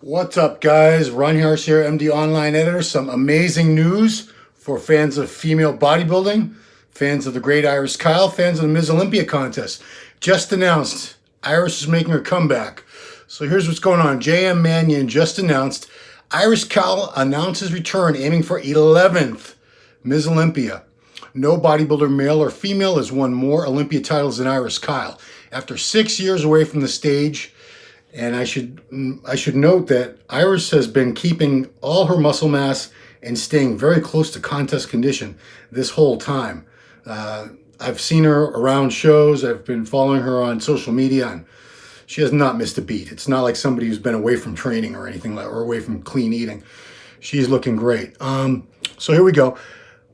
What's up, guys? Ron Harris here, MD Online Editor. Some amazing news for fans of female bodybuilding, fans of the great Iris Kyle, fans of the Ms. Olympia contest. Just announced, Iris is making her comeback. So here's what's going on. JM Mannion just announced Iris Kyle announces return, aiming for 11th Ms. Olympia. No bodybuilder, male or female, has won more Olympia titles than Iris Kyle. After 6 years away from the stage, and I should note that Iris has been keeping all her muscle mass and staying very close to contest condition this whole time. I've seen her around shows. I've been following her on social media, and she has not missed a beat. It's not like somebody who's been away from training or anything or away from clean eating. She's looking great. So here we go.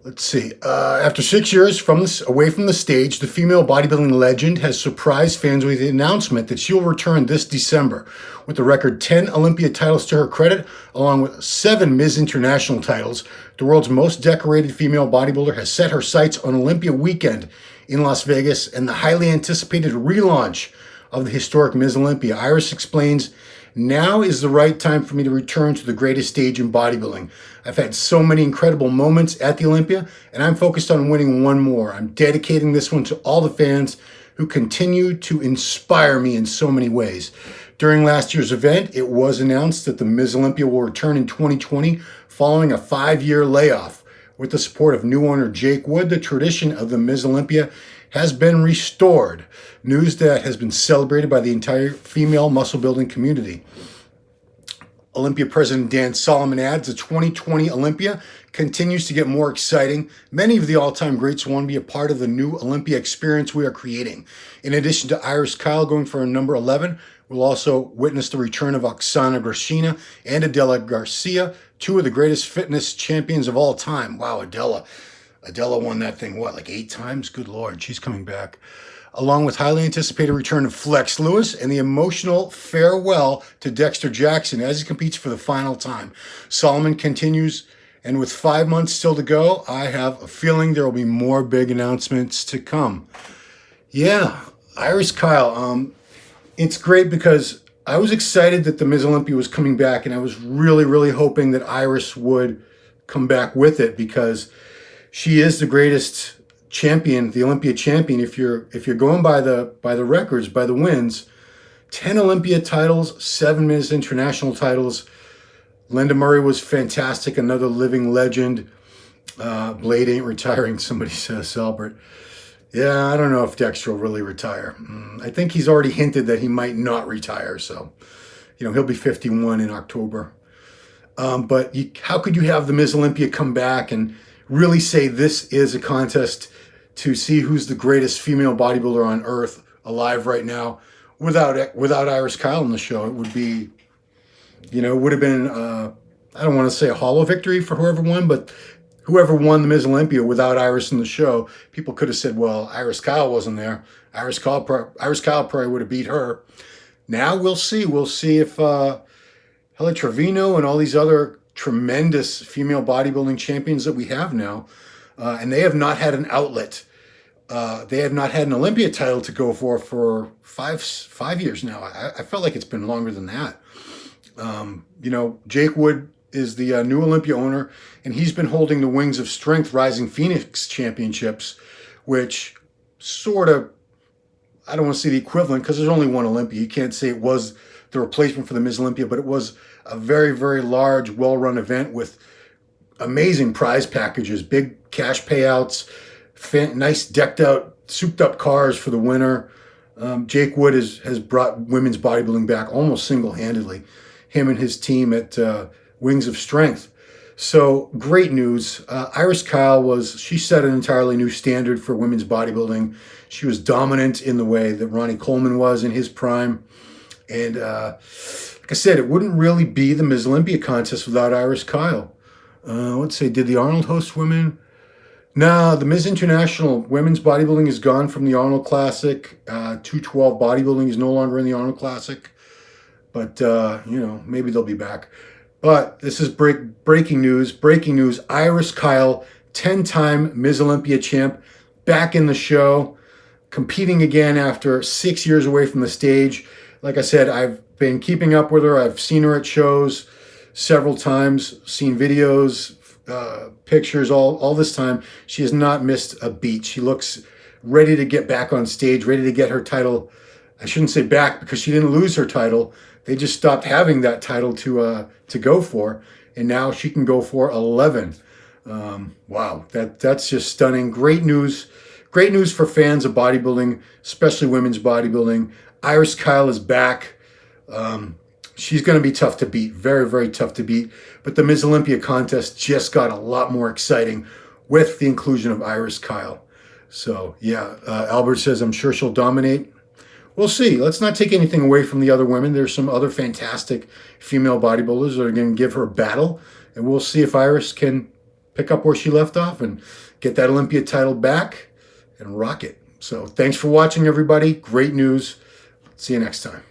Let's see. After 6 years away from the stage, the female bodybuilding legend has surprised fans with the announcement that she will return this December. With the record 10 Olympia titles to her credit, along with 7 Ms. International titles, the world's most decorated female bodybuilder has set her sights on Olympia weekend in Las Vegas and the highly anticipated relaunch of the historic Ms. Olympia. Iris explains, "Now is the right time for me to return to the greatest stage in bodybuilding. I've had so many incredible moments at the Olympia, and I'm focused on winning one more. I'm dedicating this one to all the fans who continue to inspire me in so many ways." During last year's event, it was announced that the Ms. Olympia will return in 2020 following a 5-year layoff. With the support of new owner Jake Wood, the tradition of the Ms. Olympia has been restored. News that has been celebrated by the entire female muscle building community. Olympia President Dan Solomon adds, the 2020 Olympia continues to get more exciting. Many of the all-time greats want to be a part of the new Olympia experience we are creating. In addition to Iris Kyle going for a number 11, we'll also witness the return of Oksana Grishina and Adela Garcia, two of the greatest fitness champions of all time. Wow, Adela won that thing, like 8 times? Good Lord, she's coming back. Along with highly anticipated return of Flex Lewis and the emotional farewell to Dexter Jackson as he competes for the final time. Solomon continues, and with 5 months still to go, I have a feeling there will be more big announcements to come. Yeah, Iris Kyle, it's great because I was excited that the Ms. Olympia was coming back, and I was really, really hoping that Iris would come back with it because she is the greatest champion, the Olympia champion. If you're going by the records, by the wins, 10 Olympia titles, 7 Ms. International titles. Linda Murray was fantastic, another living legend. Blade ain't retiring, somebody says, Albert. Yeah, I don't know if Dexter will really retire. I think he's already hinted that he might not retire, so he'll be 51 in October. But how could you have the Ms. Olympia come back and really say this is a contest to see who's the greatest female bodybuilder on earth alive right now without Iris Kyle in the show? It would be, it would have been, I don't want to say a hollow victory for whoever won, but whoever won the Ms. Olympia without Iris in the show, people could have said, well, Iris Kyle wasn't there. Iris Kyle probably would have beat her. Now we'll see. We'll see if Helle Trevino and all these other tremendous female bodybuilding champions that we have now, and they have not had an outlet. They have not had an Olympia title to go for five years now. I felt like it's been longer than that. Jake Wood is the new Olympia owner, and he's been holding the Wings of Strength Rising Phoenix Championships, which sort of, I don't want to say the equivalent because there's only one Olympia. You can't say it was the replacement for the Ms. Olympia, but it was a very, very large, well-run event with amazing prize packages, big cash payouts, nice decked-out, souped-up cars for the winner. Jake Wood has brought women's bodybuilding back almost single-handedly, him and his team at Wings of Strength. So great news. Iris Kyle she set an entirely new standard for women's bodybuilding. She was dominant in the way that Ronnie Coleman was in his prime. And like I said, it wouldn't really be the Ms. Olympia contest without Iris Kyle. Let's say, did the Arnold host women? No, the Ms. International women's bodybuilding is gone from the Arnold Classic. 212 bodybuilding is no longer in the Arnold Classic. But, maybe they'll be back. But this is breaking news. Breaking news. Iris Kyle, 10-time Ms. Olympia champ, back in the show, competing again after 6 years away from the stage. Like I said, I've been keeping up with her. I've seen her at shows several times, seen videos, pictures, all this time. She has not missed a beat. She looks ready to get back on stage, ready to get her title. I shouldn't say back because she didn't lose her title. They just stopped having that title to go for, and now she can go for 11. Wow, that's just stunning. Great news. Great news for fans of bodybuilding, especially women's bodybuilding. Iris Kyle is back. She's going to be tough to beat. Very, very tough to beat. But the Ms. Olympia contest just got a lot more exciting with the inclusion of Iris Kyle. So, yeah, Albert says, I'm sure she'll dominate. We'll see. Let's not take anything away from the other women. There's some other fantastic female bodybuilders that are going to give her a battle. And we'll see if Iris can pick up where she left off and get that Olympia title back and rock it. So thanks for watching, everybody. Great news. See you next time.